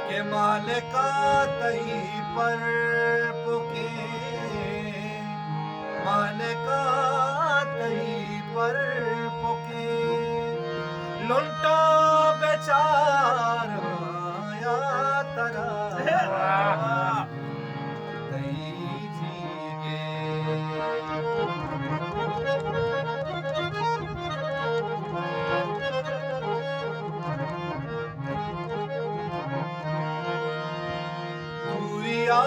के माल का तई पर पुके माल का तई पर पुके लुंटा बेचारा या तरा तई जीगे दूरिया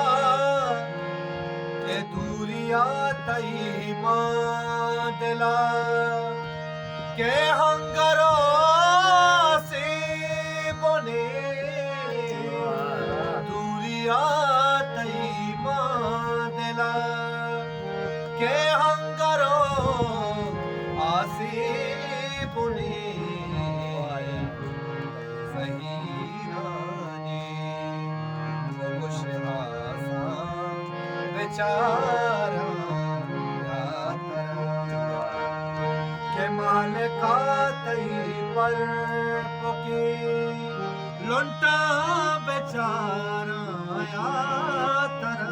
के दूरिया तई मादला के हंगरो से बने दूरिया तई मादला के हंगरो आसे बुने सही रानी वो मुशहासा बेचारा के माल का तई पर पुके लुंटा बेचारा या तरा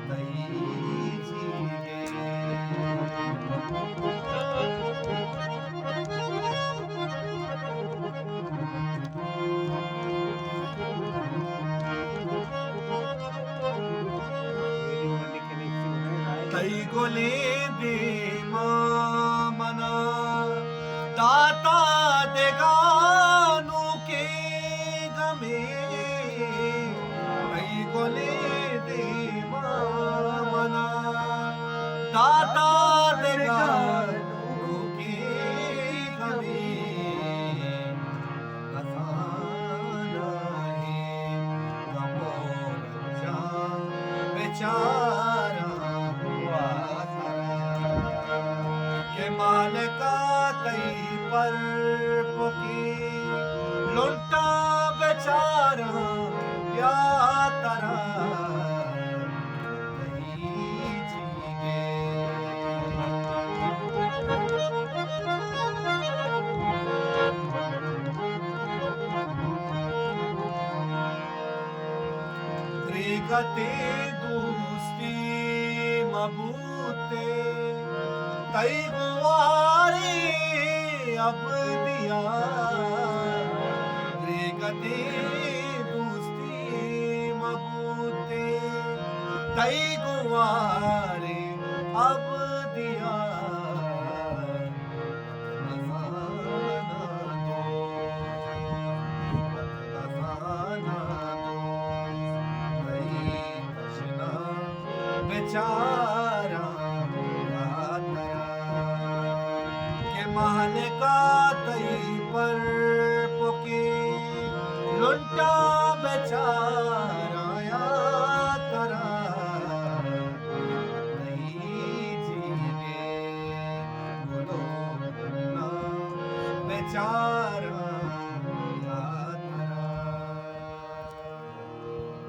तई जीगे तई गोले दे मना दाता देगानू के गमे तई गोले दे मना दाता देगानू के गमे बताना है गमोर जा बेचारा के माल का तई पर पुकी लुंटा बेचारा या तरा तई जीगे गते दूसरी मबूते तई गुवारी अब दिया रे गते दूसरी मबूते तई गुवारी अब दिया बेचारा के महल का तई पर पुके लुंटा बेचारा या तरा नहीं जीगे बोलो बेचारा